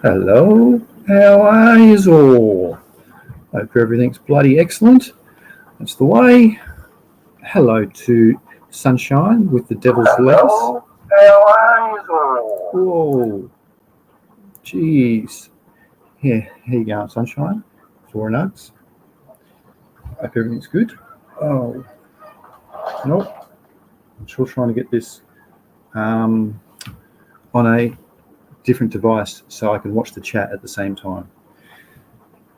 Hello, how are you all? Hope everything's bloody excellent. That's the way. Hello to Sunshine with the Devil's Lettuce. How are you all? Whoa. Jeez. Yeah, here you go, Sunshine. 4 nugs. Hope everything's good. Oh. Nope. I'm still trying to get this on a different device so I can watch the chat at the same time.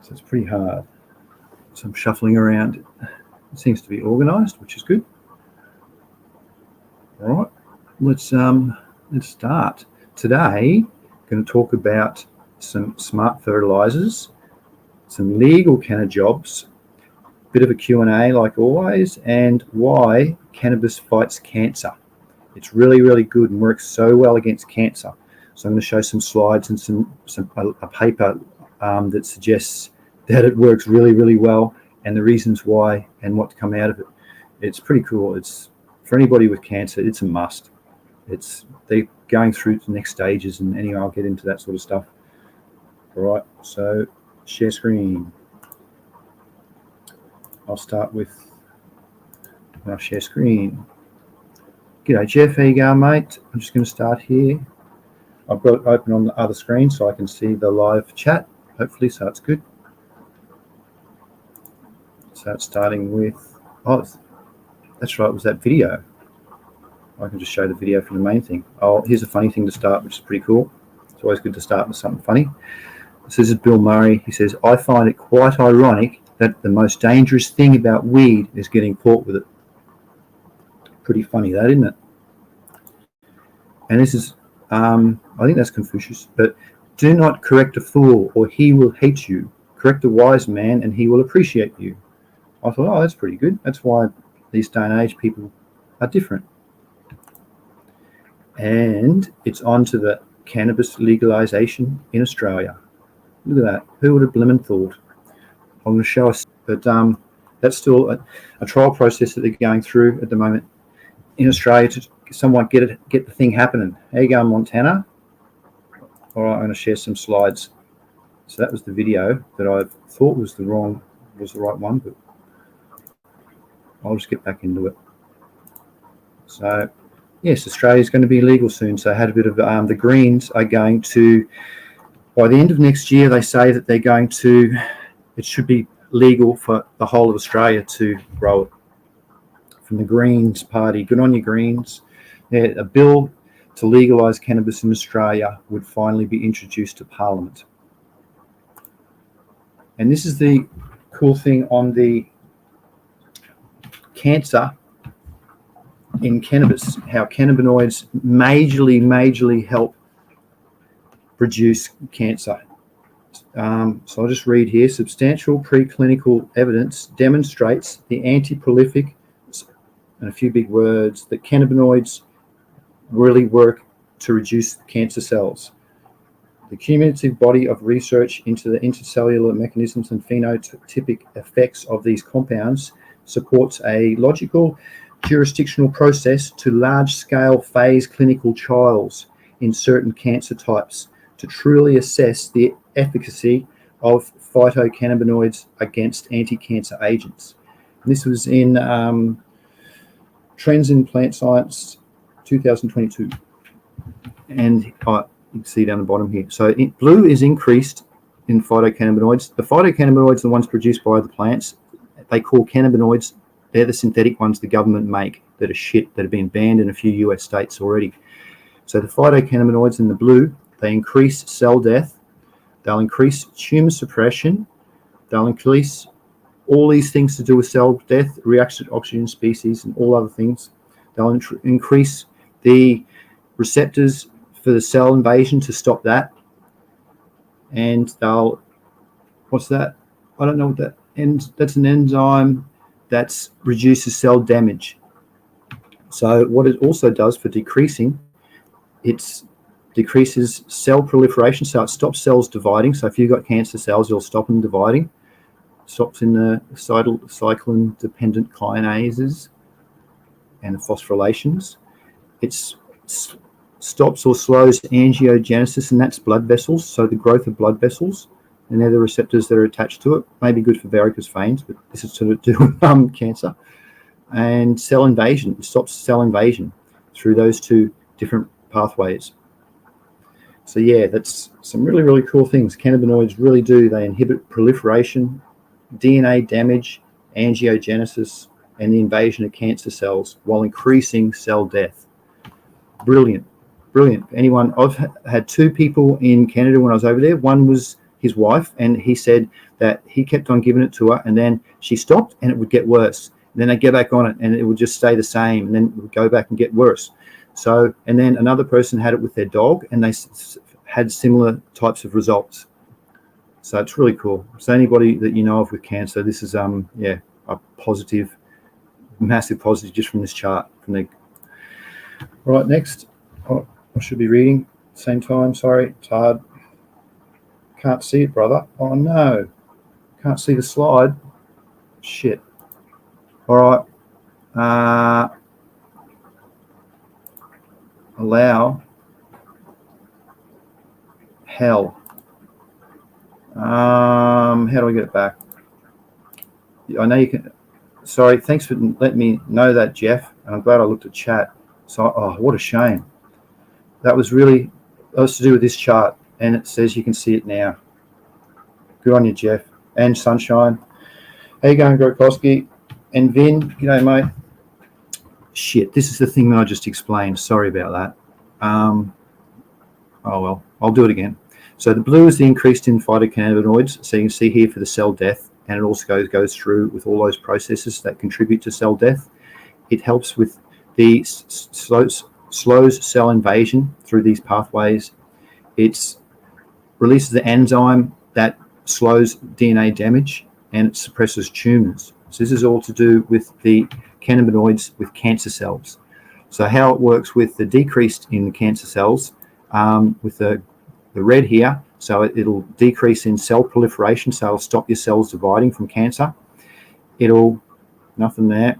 So it's pretty hard. So I'm shuffling around. It seems to be organized, which is good. All right, let's start. Today, I'm going to talk about some smart fertilizers, some legal Cannajobs, a bit of a Q&A like always, and why cannabis fights cancer. It's really, really good and works so well against cancer. So I'm going to show some slides and a paper that suggests that it works really, really well and the reasons why and what to come out of it. It's pretty cool. It's for anybody with cancer, it's a must. They're going through the next stages, and anyway, I'll get into that sort of stuff. All right, so share screen. I'll start with our share screen. G'day, Jeff. How you going, mate? I'm just going to start here. I've got it open on the other screen so I can see the live chat, hopefully, so it's good. So it's starting with, oh, that's right, it was that video. I can just show the video for the main thing. Oh, here's a funny thing to start, which is pretty cool. It's always good to start with something funny. This is Bill Murray. He says, I find it quite ironic that the most dangerous thing about weed is getting caught with it. Pretty funny, that, isn't it? And this is, I think that's Confucius, but do not correct a fool or he will hate you. Correct a wise man and he will appreciate you. I thought, oh, that's pretty good. That's why these day and age people are different. And it's on to the cannabis legalization in Australia. Look at that. Who would have blimmin' thought? I'm going to show us, but that's still a trial process that they're going through at the moment in Australia to somewhat get the thing happening. How you going, Montana? All right, I'm going to share some slides. So that was the video that I thought was the right one, but I'll just get back into it. So, yes, Australia is going to be legal soon. So I had a bit of the Greens are going to, by the end of next year, they say that they're going to, it should be legal for the whole of Australia to grow it. From the Greens Party, good on you, Greens. Yeah, a bill to legalise cannabis in Australia would finally be introduced to Parliament. And this is the cool thing on the cancer in cannabis, how cannabinoids majorly help reduce cancer. So I'll just read here. Substantial preclinical evidence demonstrates the anti-prolific, and a few big words, that cannabinoids really work to reduce cancer cells. The cumulative body of research into the intercellular mechanisms and phenotypic effects of these compounds supports a logical jurisdictional process to large-scale phase clinical trials in certain cancer types to truly assess the efficacy of phytocannabinoids against anti-cancer agents. And this was in Trends in Plant Science 2022. And you can see down the bottom here. So blue is increased in phytocannabinoids. The phytocannabinoids are the ones produced by the plants. They call cannabinoids. They're the synthetic ones the government make that are shit, that have been banned in a few US states already. So the phytocannabinoids in the blue, they increase cell death. They'll increase tumor suppression. They'll increase all these things to do with cell death, reaction to oxygen species, and all other things. They'll increase the receptors for the cell invasion to stop that. And they'll, what's that? I don't know what that, and that's an enzyme that reduces cell damage. So what it also does for decreasing, it decreases cell proliferation, so it stops cells dividing. So if you've got cancer cells, you'll stop them dividing. Stops in the cyclin-dependent kinases and the phosphorylations. It's stops or slows angiogenesis, and that's blood vessels, so the growth of blood vessels, and they're the receptors that are attached to it. May be good for varicose veins, but this is to do with cancer. And cell invasion, it stops cell invasion through those two different pathways. So yeah, that's some really, really cool things. Cannabinoids really do, they inhibit proliferation, DNA damage, angiogenesis, and the invasion of cancer cells while increasing cell death. Brilliant, brilliant. Anyone, I've had two people in Canada when I was over there. One was his wife, and he said that he kept on giving it to her, and then she stopped and it would get worse. And then they'd get back on it and it would just stay the same, and then it would go back and get worse. So, and then another person had it with their dog, and they had similar types of results. So it's really cool. So anybody that you know of with cancer, this is yeah, a positive, massive positive just from this chart. From the right, next, oh, I should be reading same time. Sorry, it's hard. Can't see it, brother. Oh no, can't see the slide. Shit. All right. Allow. Hell. How do I get it back? I know you can. Sorry, thanks for letting me know that, Jeff. And I'm glad I looked at chat. So, oh, what a shame. That was to do with this chart, and it says you can see it now. Good on you, Jeff. And Sunshine. How you going, Grokowski? And Vin, you know, mate. Shit, this is the thing that I just explained. Sorry about that. Oh well, I'll do it again. So the blue is the increased in phytocannabinoids. So you can see here for the cell death, and it also goes through with all those processes that contribute to cell death. It helps with the slows cell invasion through these pathways. It releases the enzyme that slows DNA damage, and it suppresses tumors. So this is all to do with the cannabinoids with cancer cells. So how it works with the decrease in the cancer cells, with the red here, so it'll decrease in cell proliferation, so it'll stop your cells dividing from cancer. Nothing there.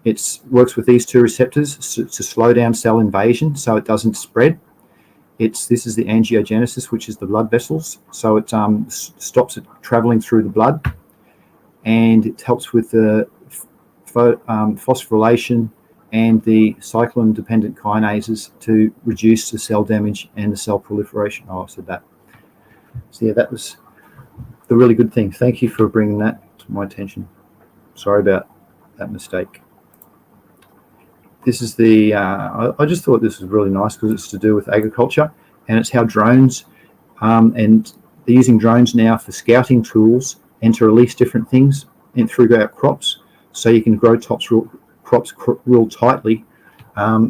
It works with these two receptors to slow down cell invasion so it doesn't spread. This is the angiogenesis, which is the blood vessels, so it stops it traveling through the blood, and it helps with the phosphorylation and the cyclin-dependent kinases to reduce the cell damage and the cell proliferation. Oh, I said that. So yeah, that was the really good thing. Thank you for bringing that to my attention. Sorry about that mistake. This is the, I just thought this was really nice because it's to do with agriculture, and it's how drones, and they're using drones now for scouting tools and to release different things and throughout crops, so you can grow crops real tightly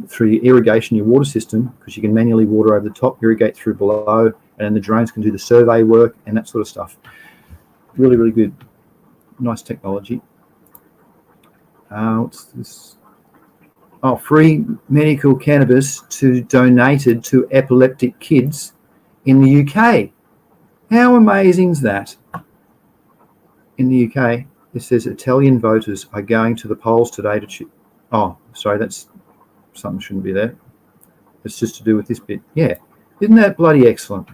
through your irrigation, your water system, because you can manually water over the top, irrigate through below, and then the drones can do the survey work and that sort of stuff. Really, really good. Nice technology. What's this? Oh, free medical cannabis donated to epileptic kids in the UK. How amazing is that? In the UK, it says Italian voters are going to the polls today to choose. Oh, sorry, that's something shouldn't be there. It's just to do with this bit. Yeah, isn't that bloody excellent?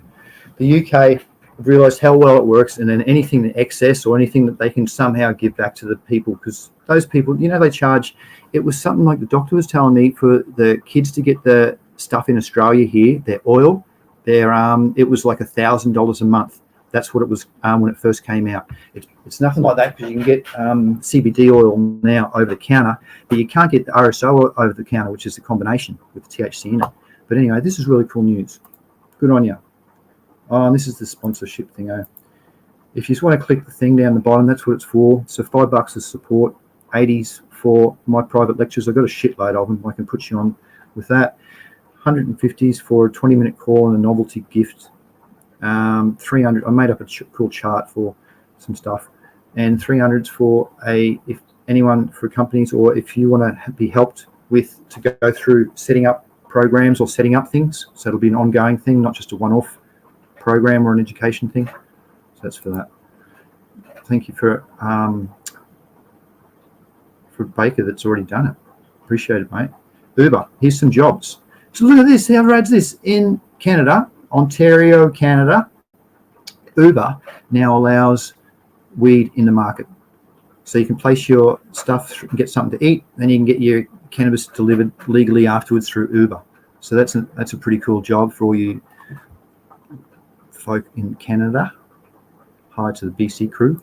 The UK have realised how well it works, and then anything that excess or anything that they can somehow give back to the people, because those people, you know, they charge. It was something like the doctor was telling me for the kids to get the stuff in Australia here, their oil, it was like $1,000 a month. That's what it was when it first came out. It's nothing like that, because you can get CBD oil now over the counter, but you can't get the RSO over the counter, which is the combination with the THC in it. But anyway, this is really cool news. Good on you. Oh, and this is the sponsorship thing. If you just want to click the thing down the bottom, that's what it's for. So $5 is support, 80s for my private lectures. I've got a shitload of them. I can put you on with that. 150s for a 20-minute call and a novelty gift. 300. I made up a cool chart for some stuff, and 300s for if anyone for companies, or if you want to be helped with to go through setting up programs or setting up things. So it'll be an ongoing thing, not just a one-off program or an education thing. So that's for that. Thank you for Baker that's already done it. Appreciate it, mate. Uber, here's some jobs. So look at this. How rad's this? In Canada, Ontario, Canada, Uber now allows weed in the market. So you can place your stuff and get something to eat, then you can get your cannabis delivered legally afterwards through Uber. So that's a pretty cool job for all you folk in Canada. Hi to the BC crew.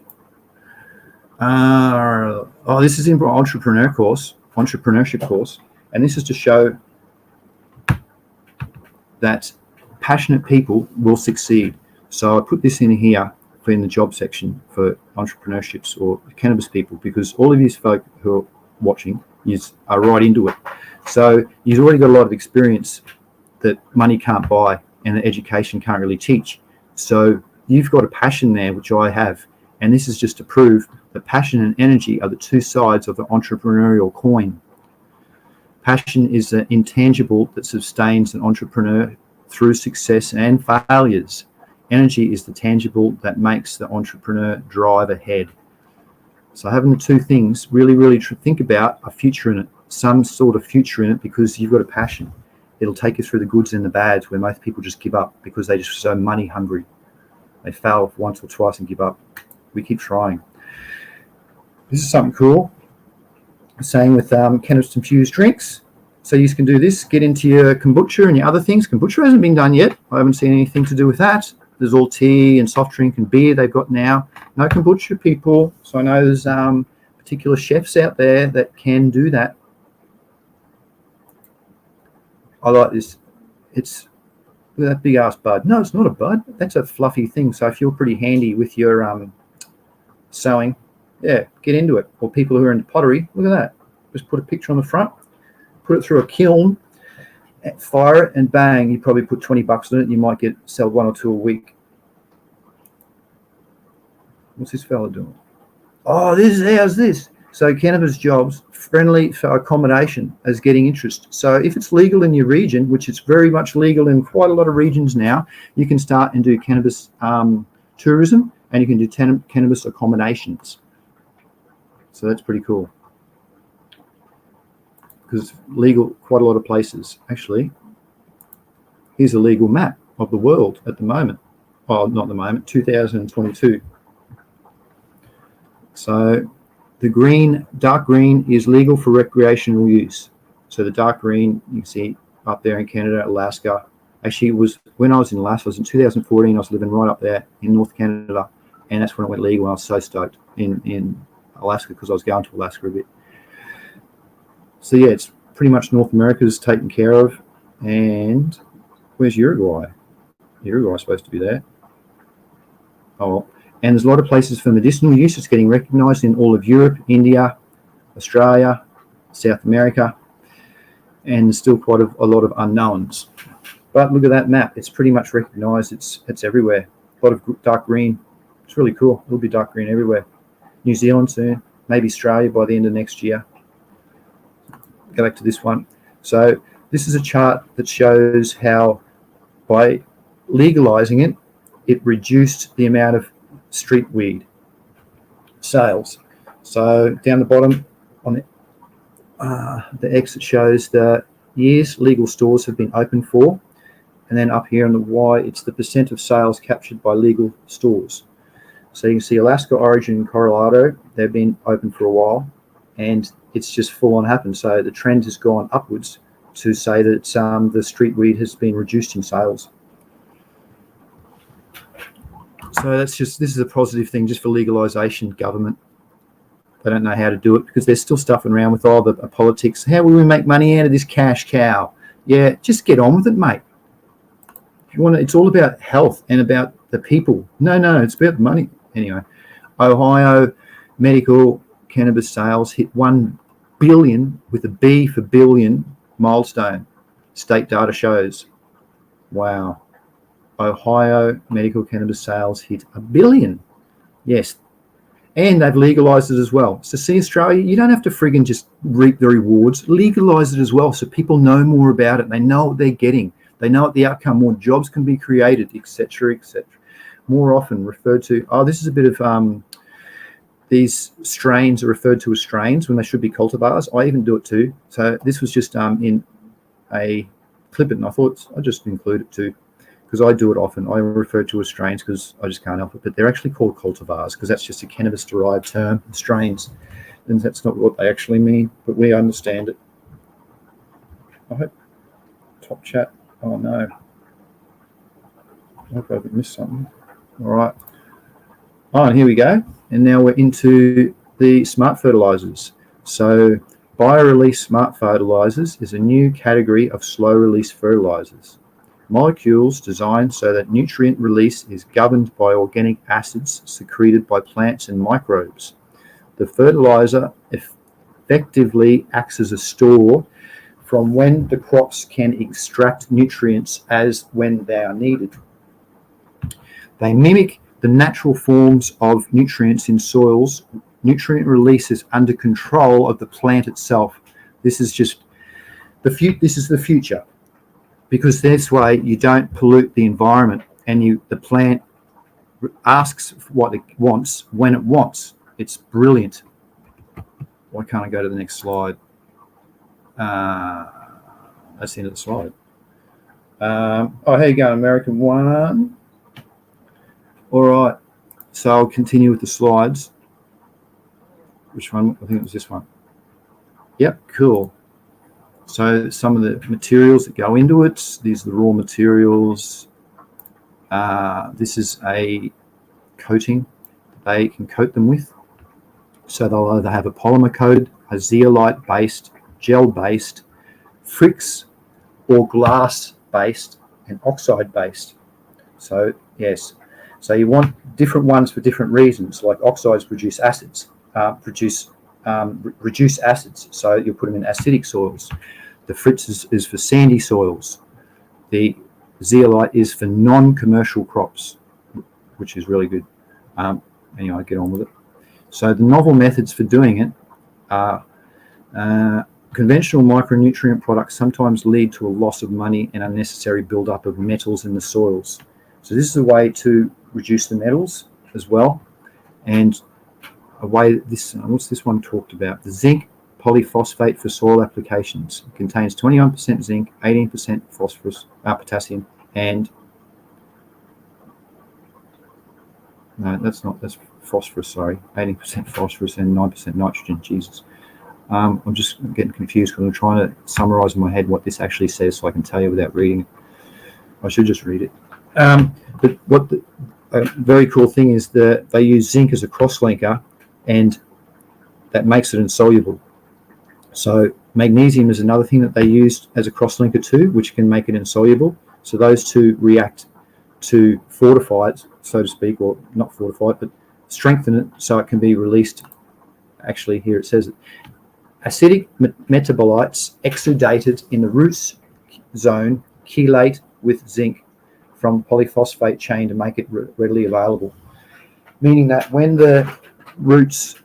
This is in entrepreneurship course, and this is to show that passionate people will succeed. So I put this in here in the job section for entrepreneurships or cannabis people, because all of you folk who are watching are right into it. So you've already got a lot of experience that money can't buy and that education can't really teach. So you've got a passion there, which I have, and this is just to prove that passion and energy are the two sides of the entrepreneurial coin. Passion is the intangible that sustains an entrepreneur through success and failures. Energy is the tangible that makes the entrepreneur drive ahead. So having the two things, really think about a future in it, some sort of future in it, because you've got a passion. It'll take you through the goods and the bads, where most people just give up because they're just so money hungry. They fail once or twice and give up. We keep trying. This is something cool. Same with cannabis-infused drinks. So you can do this, get into your kombucha and your other things. Kombucha hasn't been done yet. I haven't seen anything to do with that. There's all tea and soft drink and beer they've got now. No kombucha, people. So I know there's particular chefs out there that can do that. I like this. Look at that big ass bud. No, it's not a bud. That's a fluffy thing. So if you're pretty handy with your sewing, yeah, get into it. Or people who are into pottery, look at that. Just put a picture on the front, put it through a kiln, fire it, and bang, you probably put $20 in it. You might sell one or two a week. What's this fella doing? Oh, how's this? So cannabis jobs, friendly for accommodation, as getting interest. So if it's legal in your region, which it's very much legal in quite a lot of regions now, you can start and do cannabis tourism, and you can do cannabis accommodations. So that's pretty cool. Because it's legal quite a lot of places. Actually, here's a legal map of the world at the moment. Oh, not at the moment, 2022. So the dark green is legal for recreational use. So the dark green, you can see up there in Canada, Alaska. Actually, it was when I was in Alaska, I was in 2014, I was living right up there in North Canada, and that's when it went legal, and I was so stoked in Alaska, because I was going to Alaska a bit. So yeah, it's pretty much North America's taken care of. And where's Uruguay? Uruguay's supposed to be there. Oh, and there's a lot of places for medicinal use. It's getting recognised in all of Europe, India, Australia, South America, and there's still quite a lot of unknowns. But look at that map. It's pretty much recognised. It's everywhere. A lot of dark green. It's really cool. It'll be dark green everywhere. New Zealand soon, maybe Australia by the end of next year. Go back to this one. So this is a chart that shows how by legalizing it, it reduced the amount of street weed sales. So down the bottom on the X, it shows the years legal stores have been open for, and then up here on the Y, it's the percent of sales captured by legal stores. So you can see Alaska, Origin, and Colorado, they've been open for a while, and it's just full on happened. So the trend has gone upwards to say that the street weed has been reduced in sales. So this is a positive thing just for legalization. Government, they don't know how to do it because they're still stuffing around with all the politics. How will we make money out of this cash cow? Yeah, just get on with it, mate. If you want to, it's all about health and about the people. No, it's about the money. Anyway, Ohio medical cannabis sales hit 1 billion with a B for billion milestone. State data shows. Wow. Ohio medical cannabis sales hit 1 billion. Yes. And they've legalized it as well. So see, Australia, you don't have to friggin' just reap the rewards. Legalize it as well so people know more about it. They know what they're getting. They know what the outcome, more jobs can be created, etc., etc. More often referred to, this is a bit of, these strains are referred to as strains when they should be cultivars. I even do it too. So this was just in a clip it, and I thought I'd just include it too, because I do it often. I refer to as strains because I just can't help it, but they're actually called cultivars because that's just a cannabis-derived term, strains, and that's not what they actually mean, but we understand it. I hope top chat. Oh no, I hope I haven't missed something. All right. Oh, and here we go. And now we're into the smart fertilizers. So bio-release smart fertilizers is a new category of slow-release fertilizers. Molecules designed so that nutrient release is governed by organic acids secreted by plants and microbes. The fertilizer effectively acts as a store from when the crops can extract nutrients as when they are needed. They mimic the natural forms of nutrients in soils. Nutrient release is under control of the plant itself. This is just this is the future, because this way you don't pollute the environment, and the plant asks what it wants when it wants. It's brilliant. Why can't I go to the next slide? That's the end of the slide. Oh, here you go, American one. All right, so I'll continue with the slides. Which one? I think it was this one. Yep, cool. So some of the materials that go into it, these are the raw materials. This is a coating they can coat them with. So they'll either have a polymer coated, a zeolite based, gel based, Frix or glass based, and oxide based. So yes, so you want different ones for different reasons. Like oxides produce acids, reduce acids, so you'll put them in acidic soils. The Frix is for sandy soils. The zeolite is for non-commercial crops, which is really good. Anyway, I get on with it. So the novel methods for doing it are conventional micronutrient products sometimes lead to a loss of money and unnecessary buildup of metals in the soils. So this is a way to reduce the metals as well. And a way what's this one talked about? The zinc polyphosphate for soil applications. It contains 21% zinc, 18% phosphorus, potassium, and no, that's phosphorus, sorry. 18% phosphorus and 9% nitrogen. Jesus. I'm just getting confused because I'm trying to summarize in my head what this actually says so I can tell you without reading. I should just read it. But what the very cool thing is that they use zinc as a cross-linker, and that makes it insoluble. So magnesium is another thing that they use as a cross-linker too, which can make it insoluble. So those two react to fortify it, so to speak, or not fortify it, but strengthen it so it can be released. Actually, here it says it. Acidic metabolites exudated in the roots zone chelate with zinc from polyphosphate chain to make it readily available. Meaning that when the roots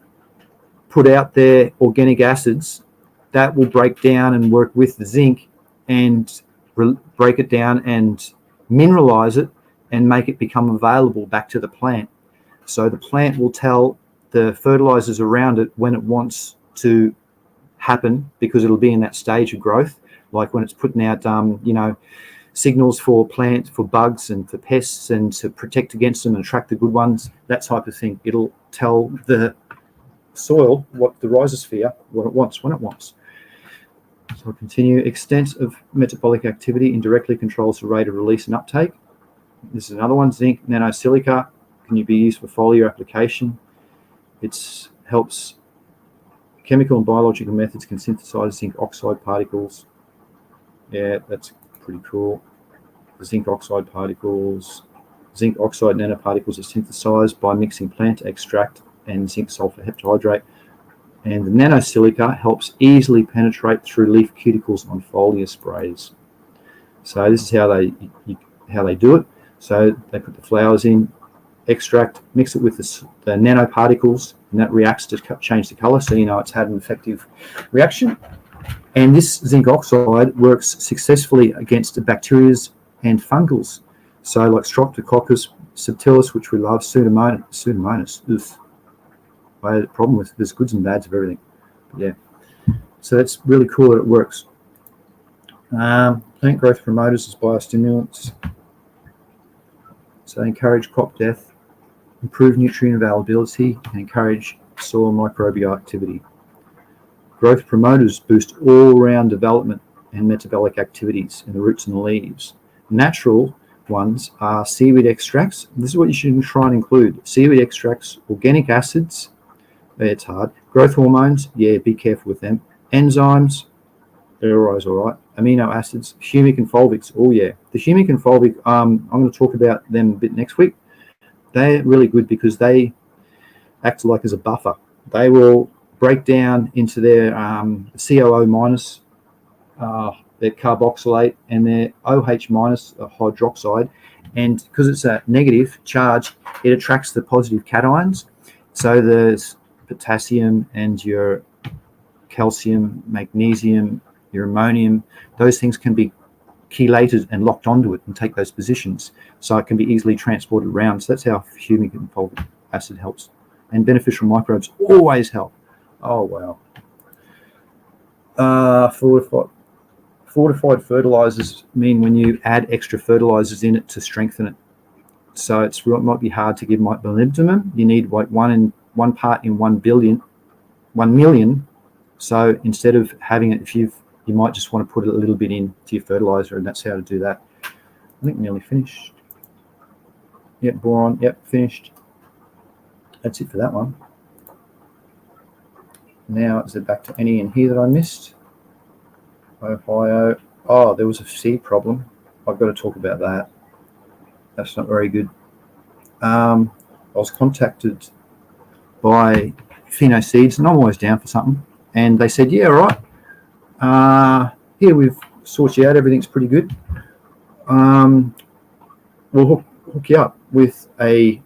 put out their organic acids, that will break down and work with the zinc and break it down and mineralize it and make it become available back to the plant. So the plant will tell the fertilizers around it when it wants to happen, because it'll be in that stage of growth, like when it's putting out signals for plants, for bugs and for pests, and to protect against them and attract the good ones, that type of thing. It'll tell the soil, what the rhizosphere, what it wants when it wants. So I'll continue. Extent of metabolic activity indirectly controls the rate of release and uptake. This is another one. Zinc nanosilica can be used for foliar application. It helps. Chemical and biological methods can synthesize zinc oxide particles. Yeah, that's pretty cool. The zinc oxide particles. Zinc oxide nanoparticles are synthesized by mixing plant extract and zinc sulfur heptahydrate. And the nanosilica helps easily penetrate through leaf cuticles on foliar sprays. So this is how they do it. So they put the flowers in, extract, mix it with the nanoparticles, and that reacts to change the color, so you know it's had an effective reaction. And this zinc oxide works successfully against the bacteria and fungals, so like Streptococcus subtilis, which we love, Pseudomonas. I had a problem with. There's goods and bads of everything. But yeah, so that's really cool that it works. Plant growth promoters as biostimulants. So they encourage crop death, improve nutrient availability, and encourage soil microbial activity. Growth promoters boost all-round development and metabolic activities in the roots and the leaves. Natural ones are seaweed extracts. This is what you should try and include. Seaweed extracts, organic acids, it's hard. Growth hormones, yeah, be careful with them. Enzymes, they're always all right. Amino acids, humic and fulvics, oh yeah. The humic and fulvic, I'm going to talk about them a bit next week. They're really good because they act like as a buffer. They will break down into their COO minus, their carboxylate, and their OH minus hydroxide. And because it's a negative charge, it attracts the positive cations. So there's potassium and your calcium, magnesium, your ammonium. Those things can be chelated and locked onto it and take those positions. So it can be easily transported around. So that's how humic and fulvic acid helps. And beneficial microbes always help. Oh, wow. Fortified fertilizers mean when you add extra fertilizers in it to strengthen it. So it might be hard to give molybdenum. You need like one part in 1 million. So instead of having it, you might just want to put a little bit into your fertilizer, and that's how to do that. I think nearly finished. Yep, boron. Yep, finished. That's it for that one. Now, is it back to any in here that I missed? Ohio. Oh, there was a seed problem. I've got to talk about that. That's not very good. I was contacted by Feminized Seeds, and I'm always down for something. And they said, yeah, all right. Here, we've sorted you out. Everything's pretty good. We'll hook you up with a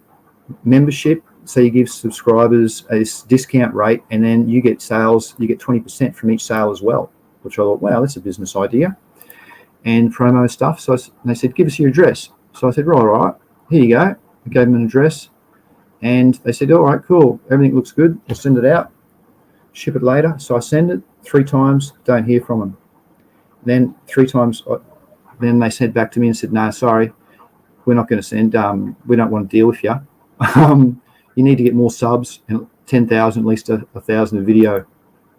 membership. So you give subscribers a discount rate, and then you get sales. You get 20% from each sale as well, which I thought, wow, that's a business idea. And promo stuff. So they said, give us your address. So I said, right, all right, here you go. I gave them an address, and they said, all right, cool. Everything looks good. We'll send it out. Ship it later. So I send it 3 times. Don't hear from them. Then 3 times. Then they sent back to me and said, no, sorry, we're not going to send. We don't want to deal with you. You need to get more subs, and 10,000, at least 1,000 of video.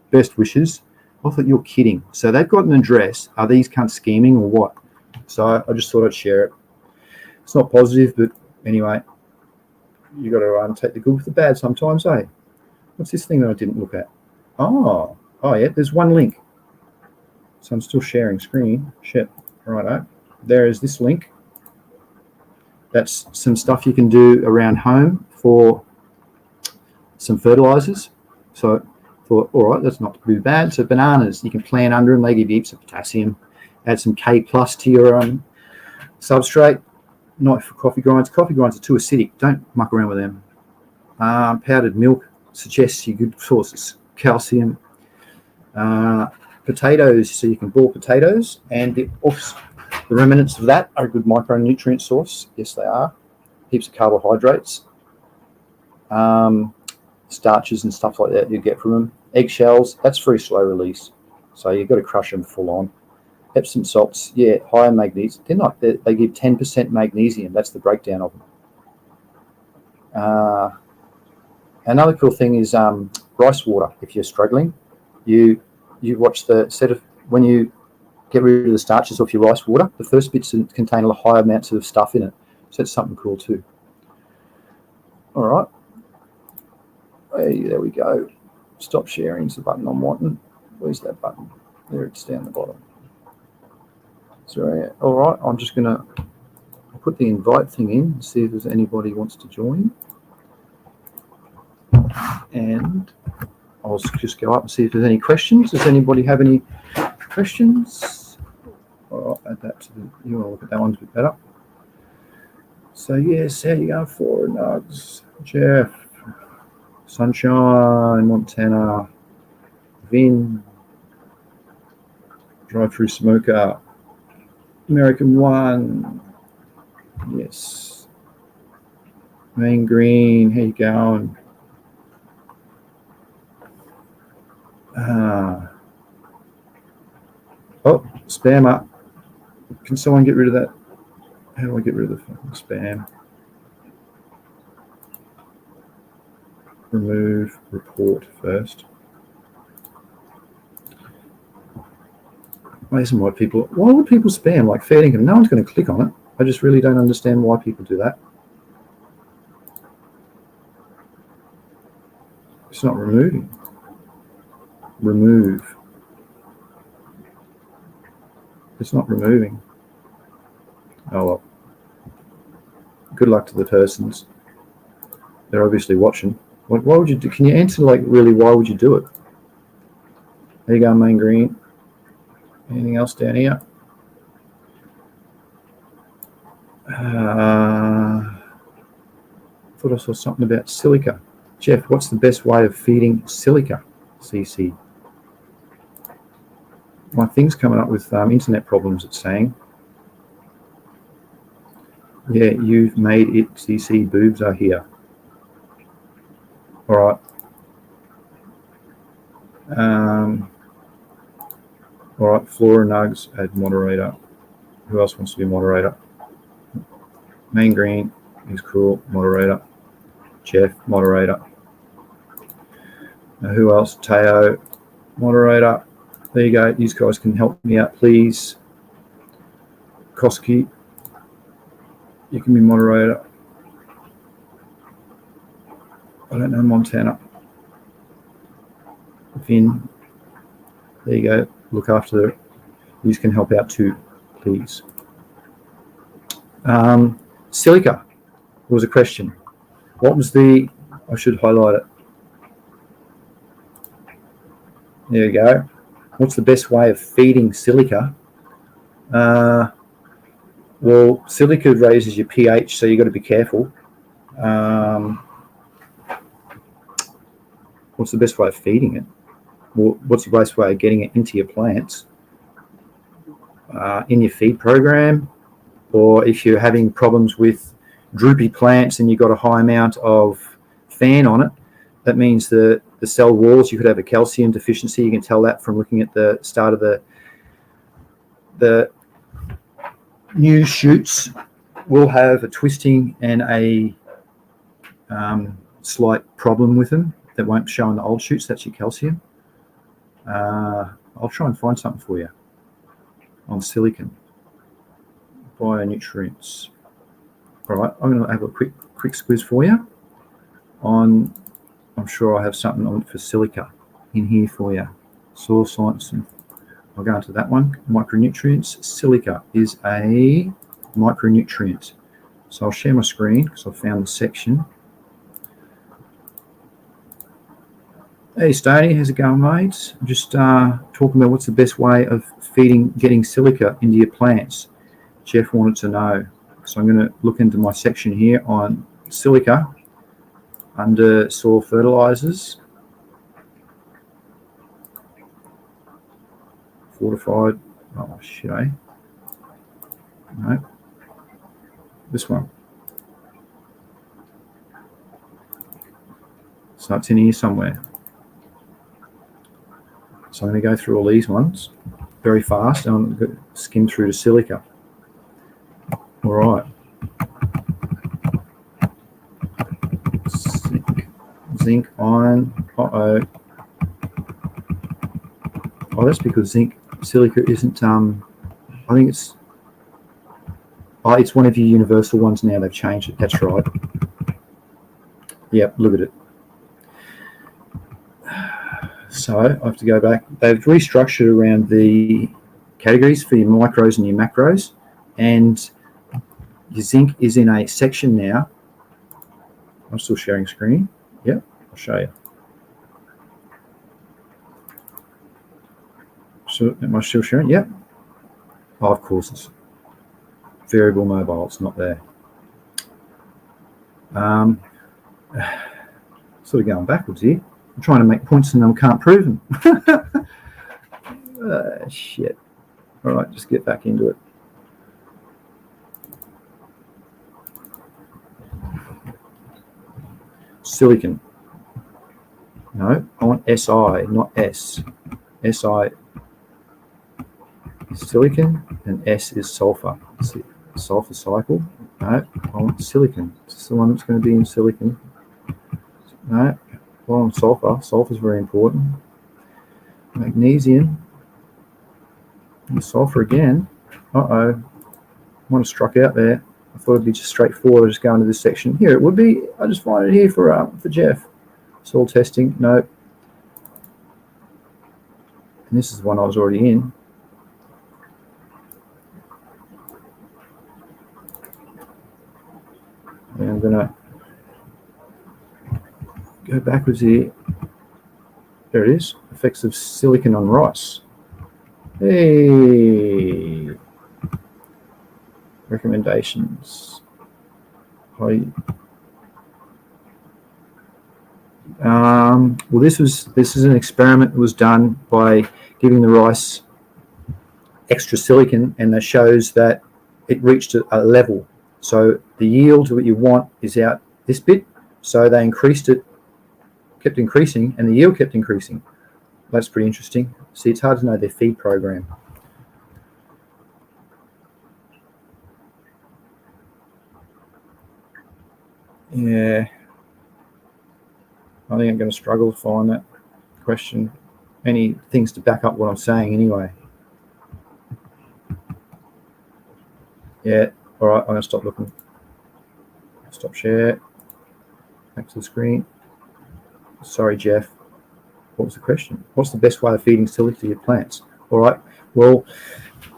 Best wishes. I thought you're kidding. So they've got an address. Are these cunts scheming or what? So I just thought I'd share it. It's not positive, but anyway, you got to take the good with the bad sometimes, eh? What's this thing that I didn't look at? Oh yeah, there's one link. So I'm still sharing screen. Shit. Righto. There is this link. That's some stuff you can do around home for some fertilizers. So I thought, all right, that's not too bad. So bananas, you can plant under them. They give you heaps of potassium. Add some K plus to your substrate. Not for coffee grinds. Coffee grinds are too acidic. Don't muck around with them. Powdered milk suggests you good sources. Calcium. Potatoes, so you can boil potatoes, and the remnants of that are a good micronutrient source. Yes, they are. Heaps of carbohydrates, starches and stuff like that you get from them. Eggshells, that's very slow release, so you've got to crush them full on. Epsom salts, yeah, high in magnesium. They give 10% magnesium. That's the breakdown of them. Another cool thing is rice water. If you're struggling, you watch the set of when you get rid of the starches off your rice water, the first bits contain a high amounts of stuff in it. So it's something cool too. All right. Hey, there we go. Stop sharing is the button I'm wanting. Where's that button? There, it's down the bottom. So, all right, I'm just going to put the invite thing in and see if there's anybody who wants to join. And I'll just go up and see if there's any questions. Does anybody have any questions? All right, add that to the, you want to look at that one a bit better. So, yes, how you going for Nugs? Jeff, Sunshine, Montana, Vin, Drive-Through Smoker, American One, yes, Main Green, how you going? Oh, Spammer. Can someone get rid of that? How do I get rid of the fucking spam? Remove report first. Why would people spam like fair income? No one's going to click on it. I just really don't understand why people do that. It's not removing. Remove. It's not removing. Oh well. Good luck to the persons. They're obviously watching. Why would you do? Can you answer like really? Why would you do it? There you go, main green. Anything else down here? Thought I saw something about silica. Jeff, what's the best way of feeding silica? CC. My thing's coming up with internet problems, it's saying. Yeah, you've made it. CC boobs are here. All right. All right, Flora Nugs, add moderator. Who else wants to be moderator? Main green is cool, moderator. Jeff, moderator. Now who else? Teo, moderator. There you go. These guys can help me out, please. Koski, you can be moderator. I don't know Montana. Vin, there you go. Look after it. You can help out too, please. Silica was a question. What was the? I should highlight it. There you go. What's the best way of feeding silica? Well, silica raises your pH, so you've got to be careful. What's the best way of feeding it? Well, what's the best way of getting it into your plants? In your feed program, or if you're having problems with droopy plants and you've got a high amount of fan on it, that means the cell walls, you could have a calcium deficiency. You can tell that from looking at the start of the new shoots will have a twisting and a slight problem with them that won't show in the old shoots. That's your calcium. I'll try and find something for you on silicon bionutrients. All right, I'm going to have a quick squiz for you on. I'm sure I have something on for silica in here for you. Soil science. I'll go into that one. Micronutrients. Silica is a micronutrient. So I'll share my screen because I found the section. Hey Stoney, how's it going, mates? I'm just talking about what's the best way of getting silica into your plants. Jeff wanted to know. So I'm going to look into my section here on silica under soil fertilizers. Fortified. Oh shit, eh? No. This one. So it's in here somewhere. So I'm going to go through all these ones very fast and I'm going to skim through to silica. All right. Zinc, iron. Uh-oh. Oh, that's because silica isn't, I think it's one of your universal ones now. They've changed it. That's right. Yep, look at it. So I have to go back. They've restructured around the categories for your micros and your macros, and your zinc is in a section now. I'm still sharing screen. Yep, I'll show you. So am I still sharing? Yep. Oh, of course, it's variable mobile. It's not there. Sort of going backwards here. I'm trying to make points and I can't prove them. Shit. All right, just get back into it. Silicon. No, I want SI, not S. SI. silicon, and S is sulfur. Sulfur cycle. No, I want silicon. It's the one that's going to be in silicon. No, well, on sulfur. Sulfur is very important. Magnesium. And sulfur again. Uh-oh. I might have struck out there. I thought it'd be just straightforward. Just go into this section. Here it would be. I just find it here for Jeff. Soil testing. No. And this is the one I was already in. And I'm going to go backwards here. There it is. Effects of silicon on rice. Hey. Recommendations. Well, this is an experiment that was done by giving the rice extra silicon, and that shows that it reached a level. So the yield what you want is out this bit. So they increased it, kept increasing, and the yield kept increasing. That's pretty interesting. See, it's hard to know their feed program. Yeah, I think I'm going to struggle to find that question. Any things to back up what I'm saying anyway. Yeah, all right, I'm going to stop looking. Stop share. Back to the screen. Sorry, Jeff. What was the question? What's the best way of feeding silica to your plants? All right, well,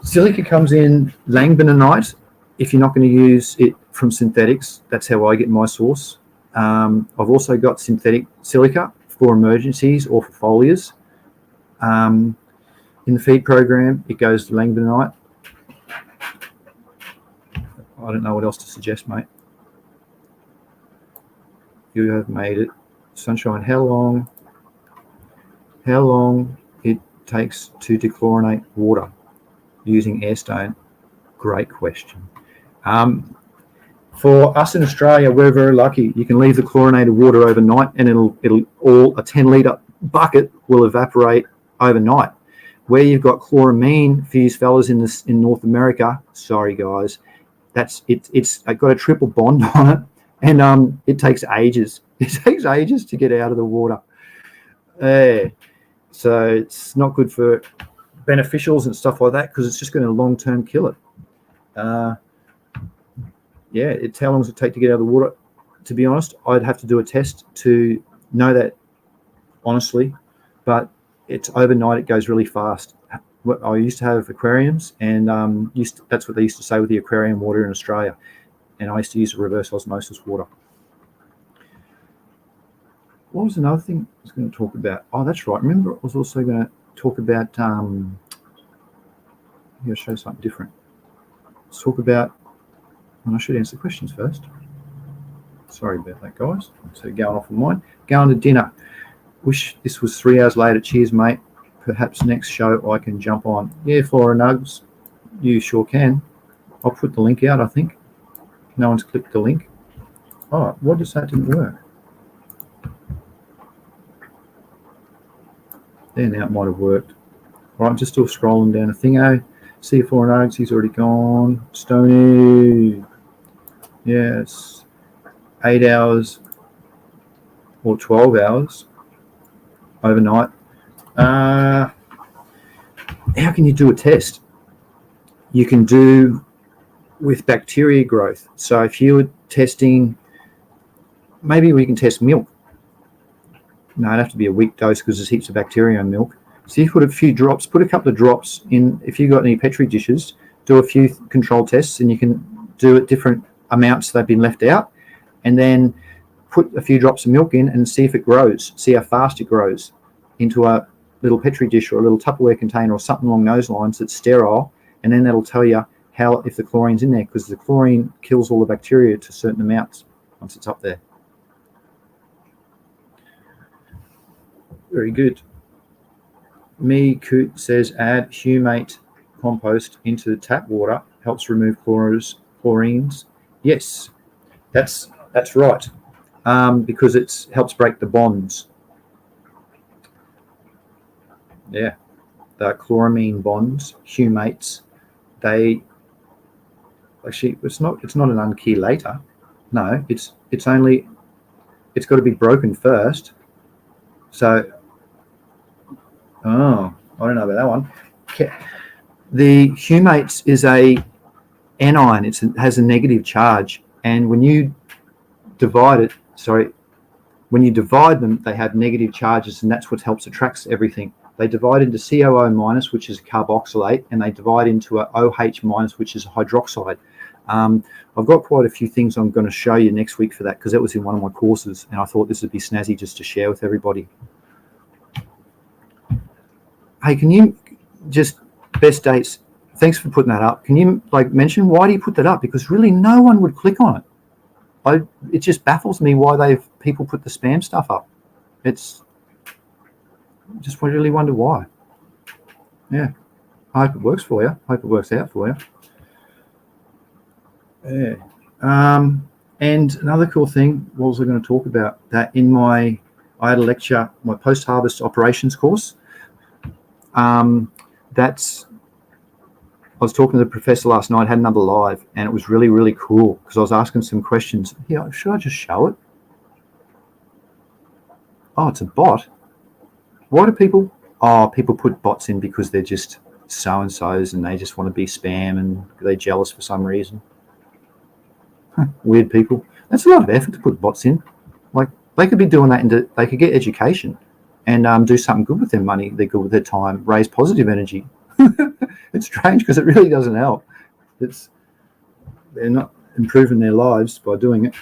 silica comes in langbenonite. If you're not going to use it from synthetics, that's how I get my source. I've also got synthetic silica for emergencies or for foliars. In the feed program, it goes to langbenonite. I don't know what else to suggest, mate. You have made it. Sunshine, how long it takes to dechlorinate water using airstone? Great question. For us in Australia, we're very lucky. You can leave the chlorinated water overnight, and it'll all a 10-litre bucket will evaporate overnight. Where you've got chloramine for you fellas in North America, sorry guys, that's it's got a triple bond on it, and it takes ages. It takes ages to get out of the water. So it's not good for beneficials and stuff like that, because it's just going to long-term kill it. Yeah, how long does it take to get out of the water? To be honest, I'd have to do a test to know that honestly, but it's overnight. It goes really fast. I used to have aquariums, and that's what they used to say with the aquarium water in Australia, and I used to use reverse osmosis water. What was another thing I was going to talk about? Oh, that's right. Remember, I was also going to talk about. I'm going to show something different. Let's talk about. And I should answer the questions first. Sorry about that, guys. So going off of mine. Going to dinner. Wish this was 3 hours later. Cheers, mate. Perhaps next show I can jump on. Yeah, Flora Nugs. You sure can. I'll put the link out, I think. No one's clicked the link. Oh, what does that didn't work? There, now it might have worked. All right, just still scrolling down the thingo. See Flora Nugs. He's already gone. Stony. Yes, 8 hours or 12 hours overnight. How can you do a test? You can do with bacteria growth. So if you're testing, maybe we can test milk. No, it'd have to be a weak dose because there's heaps of bacteria in milk. So you put a few drops, put a couple of drops in. If you've got any Petri dishes, do a few control tests, and you can do at different amounts that have been left out, and then put a few drops of milk in and see if it grows, see how fast it grows into a little Petri dish or a little Tupperware container or something along those lines that's sterile, and then that'll tell you how if the chlorine's in there, because the chlorine kills all the bacteria to certain amounts once it's up there. Very good. Me Coot says add humate compost into the tap water, helps remove chlorines. Yes, that's right, because it helps break the bonds. Yeah, the chloramine bonds, humates, they actually it's not an unchelator. No, it's got to be broken first. So, I don't know about that one. The humates is a anion. It has a negative charge, and when you divide them, they have negative charges, and that's what helps attract everything. They divide into COO minus, which is a carboxylate, and they divide into a OH minus, which is a hydroxide. I've got quite a few things I'm going to show you next week for that, because that was in one of my courses, and I thought this would be snazzy just to share with everybody. Hey, can you just best dates? Thanks for putting that up. Can you mention why do you put that up? Because really no one would click on it. It just baffles me why people put the spam stuff up. Just really wonder why. Yeah, I hope it works for you. I hope it works out for you. Yeah. And another cool thing, what was I going to talk about? That I had a lecture, my post-harvest operations course. I was talking to the professor last night, had another live, and it was really, really cool because I was asking some questions. Yeah, should I just show it? Oh, it's a bot. Why do people put bots in because they're just so-and-sos and they just want to be spam and they're jealous for some reason. Weird people. That's a lot of effort to put bots in. Like, they could be doing that, they could get education and do something good with their money, they're good with their time, raise positive energy. It's strange because it really doesn't help. They're not improving their lives by doing it.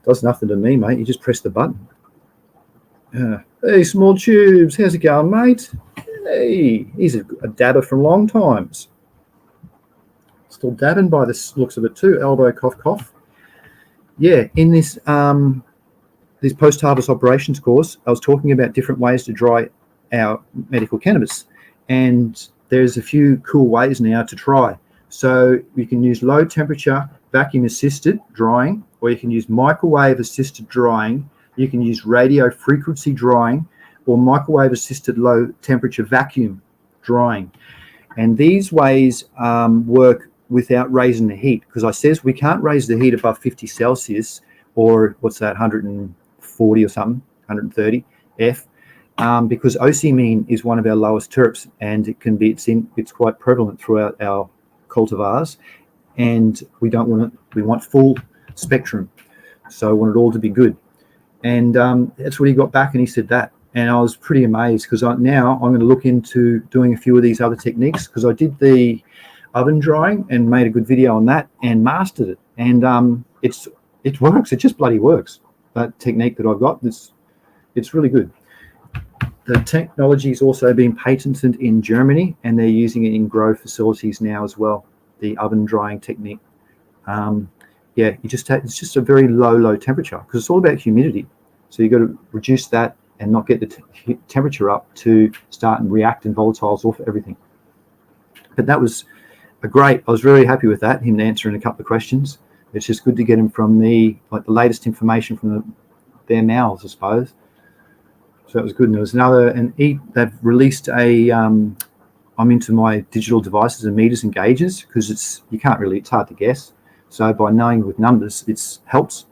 Does nothing to me, mate. You just press the button. Hey, Small Tubes, how's it going, mate? Hey, he's a dabber from long times. Still dabbing by the looks of it too. Elbow, cough, cough. Yeah, in this post-harvest operations course, I was talking about different ways to dry our medical cannabis, and there's a few cool ways now to try. So you can use low temperature vacuum assisted drying, or you can use microwave assisted drying. You can use radio frequency drying, or microwave assisted low temperature vacuum drying. And these ways work without raising the heat, because I says we can't raise the heat above 50 Celsius, or what's that, 140 or something, 130 F. Because ocimene is one of our lowest terps, and it's quite prevalent throughout our cultivars, and we want full spectrum, so I want it all to be good. And that's what he got back, and he said that, and I was pretty amazed, because now I'm going to look into doing a few of these other techniques, because I did the oven drying and made a good video on that and mastered it, and it works. It just bloody works. That technique that I've got, it's really good. The technology has also been patented in Germany, and they're using it in grow facilities now as well, the oven drying technique. Yeah, it's just a very low temperature, because it's all about humidity. So you've got to reduce that and not get the temperature up to start and react in volatiles off everything. But that was I was very happy with that, him answering a couple of questions. It's just good to get him from the latest information from their mouths, I suppose. So that was good. And there was another, they've released I'm into my digital devices and meters and gauges, because it's hard to guess. So by knowing with numbers, it helps.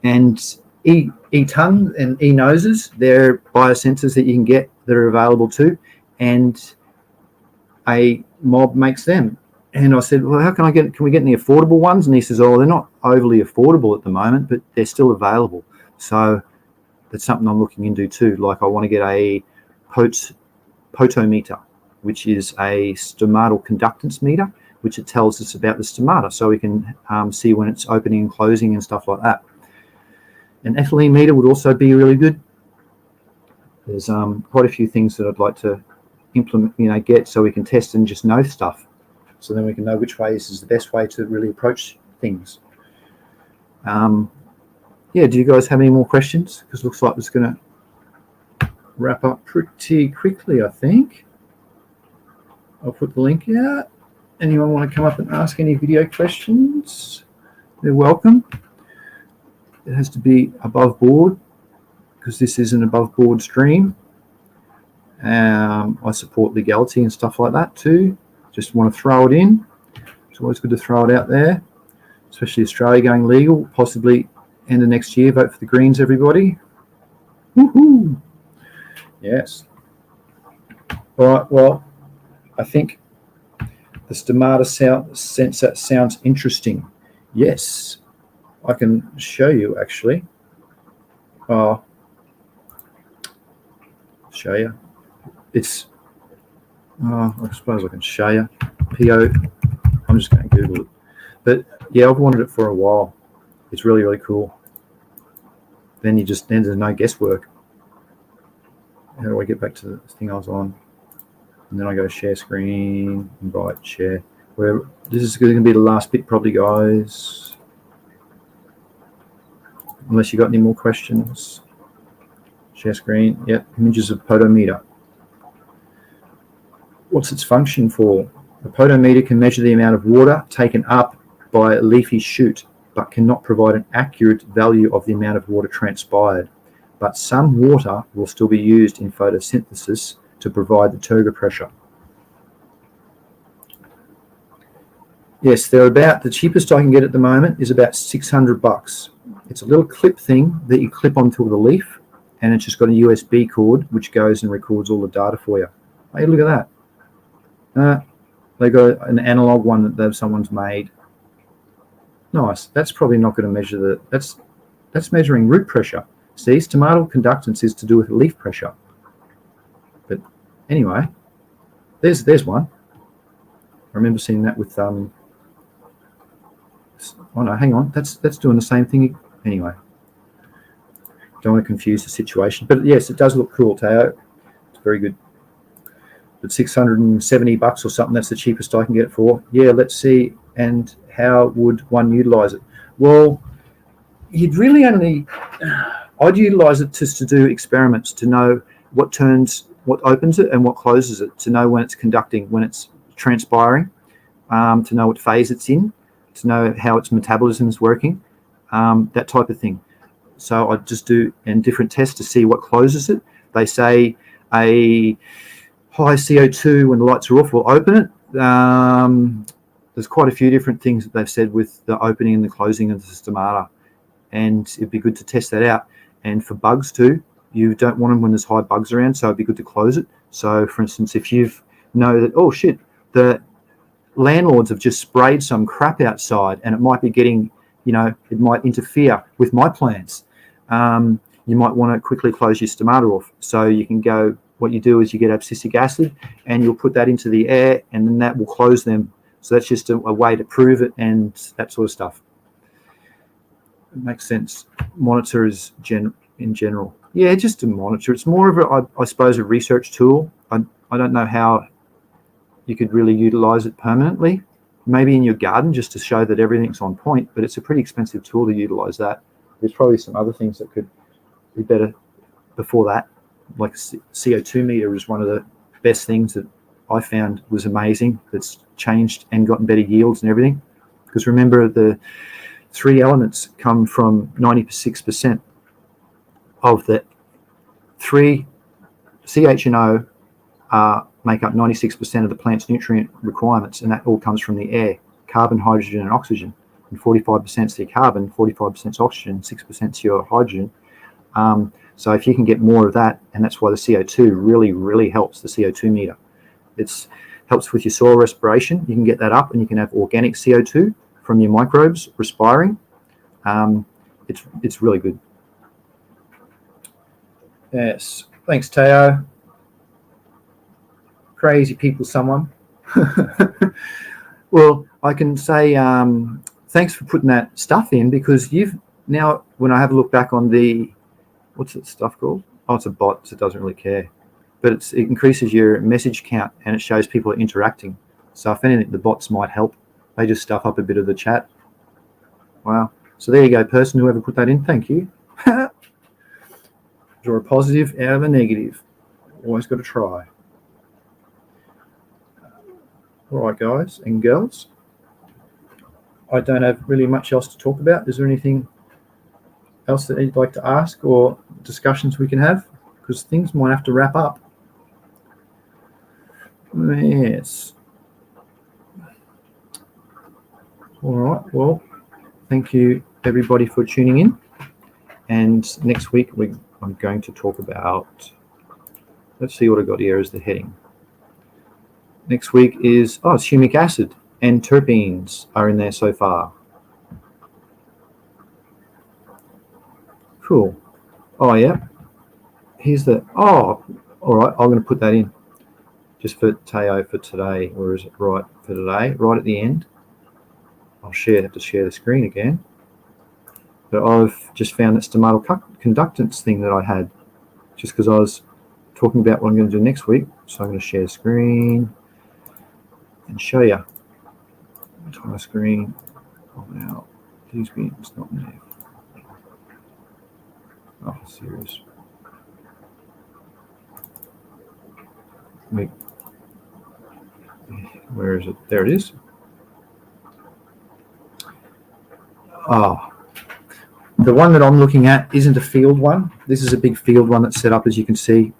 And e-tongue and e-noses, they're biosensors that you can get that are available too. And a mob makes them. And I said, well, can we get any affordable ones? And he says, oh, they're not overly affordable at the moment, but they're still available. So that's something I'm looking into too. Like, I want to get a potometer, which is a stomatal conductance meter, which it tells us about the stomata, so we can see when it's opening and closing and stuff like that. An ethylene meter would also be really good. There's quite a few things that I'd like to implement, get, so we can test and just know stuff. So then we can know which way is the best way to really approach things. Yeah, do you guys have any more questions? Because it looks like it's going to wrap up pretty quickly, I think. I'll put the link out. Anyone want to come up and ask any video questions? They're welcome. It has to be above board, because this is an above board stream. I support legality and stuff like that too. Just want to throw it in. It's always good to throw it out there, especially Australia going legal, possibly end of next year. Vote for the Greens, everybody. Woohoo! Yes. All right, well, I think the stomata sensor sounds interesting. Yes, I can show you actually. Show you. It's, I suppose I can show you. PO, I'm just going to Google it. But yeah, I've wanted it for a while. It's really, really cool. Then there's no guesswork. How do I get back to the thing I was on? And then I go share screen, invite, share. This is going to be the last bit probably, guys. Unless you got any more questions. Share screen. Yep, images of podometer. What's its function for? The podometer can measure the amount of water taken up by a leafy shoot, but cannot provide an accurate value of the amount of water transpired. But some water will still be used in photosynthesis to provide the turgor pressure. Yes, the cheapest I can get at the moment is about $600. It's a little clip thing that you clip onto the leaf, and it's just got a USB cord which goes and records all the data for you. Hey, look at that. They got an analog one that someone's made. Nice. That's probably not going to measure that's measuring root pressure. See, stomatal conductance is to do with leaf pressure. But anyway, there's one. I remember seeing that with oh no, hang on, that's doing the same thing. Anyway, don't want to confuse the situation. But yes, it does look cool, Teo. It's very good. But $670 or something, that's the cheapest I can get it for. Yeah, let's see. And how would one utilize it? Well, you'd really I'd utilize it just to do experiments, to know what opens it and what closes it, to know when it's conducting, when it's transpiring, to know what phase it's in, to know how its metabolism is working, that type of thing. So I'd just do different tests to see what closes it. They say a high CO2 when the lights are off will open it. There's quite a few different things that they've said with the opening and the closing of the stomata, and it'd be good to test that out. And for bugs too, you don't want them when there's high bugs around, so it'd be good to close it. So for instance, if you know that, oh shit, the landlords have just sprayed some crap outside and it might be getting, it might interfere with my plants, you might want to quickly close your stomata off. So you can go, what you do is you get abscisic acid and you'll put that into the air, and then that will close them. So that's just a way to prove it and that sort of stuff. It makes sense. Monitor is in general. Yeah, just to monitor. It's more of I suppose, a research tool. I don't know how you could really utilize it permanently. Maybe in your garden just to show that everything's on point, but it's a pretty expensive tool to utilize that. There's probably some other things that could be better before that. Like a CO2 meter is one of the best things that I found was amazing. That's changed and gotten better yields and everything. Because remember, the 3 elements come from 96% of the 3 CH and O make up 96% of the plant's nutrient requirements, and that all comes from the air: carbon, hydrogen, and oxygen. And 45% is your carbon, 45% is oxygen, 6% is your hydrogen. So if you can get more of that, and that's why the CO2 really, really helps, the CO2 meter. It helps with your soil respiration. You can get that up, and you can have organic CO2 from your microbes respiring. It's really good. Yes, thanks, Teo. Crazy people, someone. Well, I can say thanks for putting that stuff in, because now when I have a look back on the, what's that stuff called? Oh, it's a bot, so it doesn't really care. But it increases your message count, and it shows people are interacting. So if anything, the bots might help. They just stuff up a bit of the chat. Wow. So there you go, person, whoever put that in, thank you. Draw a positive out of a negative. Always got to try. All right, guys and girls. I don't have really much else to talk about. Is there anything else that you'd like to ask or discussions we can have? Because things might have to wrap up. Yes. All right. Well, thank you everybody for tuning in. And next week I'm going to talk about. Let's see what I got here as the heading. Next week is it's humic acid and terpenes are in there so far. Cool. Oh yeah. Here's the all right. I'm going to put that in just for Teo for today. Where is it? Right for today. Right at the end. I'll have to share the screen again. But I've just found that stomatal conductance thing that I had, just because I was talking about what I'm going to do next week. So I'm going to share the screen and show you. My screen. Oh, now, please be. It's not there. Oh, serious. Wait. Where is it? There it is. The one that I'm looking at isn't a field one. This is a big field one that's set up, as you can see,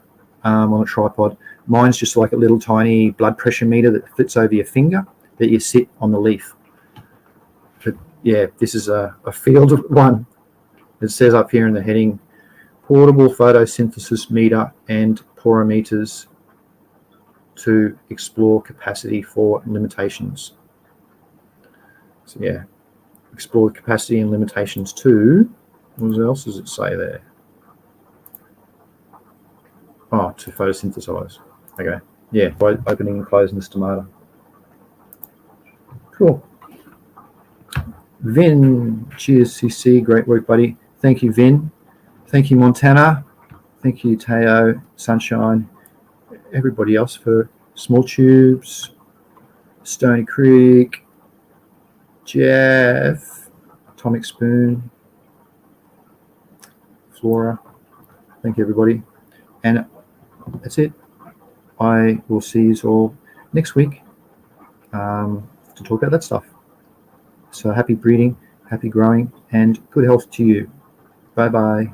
on a tripod. Mine's just like a little tiny blood pressure meter that fits over your finger that you sit on the leaf. But yeah, this is a field one. It says up here in the heading, portable photosynthesis meter and porometers to explore capacity for limitations. So yeah, explore capacity and limitations to, what else does it say there? Oh, to photosynthesize. Okay, yeah, by opening and closing the stomata. Cool. Vin, cheers, CC, great work, buddy. Thank you, Vin. Thank you, Montana. Thank you, Teo, Sunshine, everybody else for Small Tubes, Stony Creek, Jeff, Atomic Spoon, Flora. Thank you, everybody. And that's it. I will see you all next week to talk about that stuff. So happy breeding, happy growing, and good health to you. Bye-bye.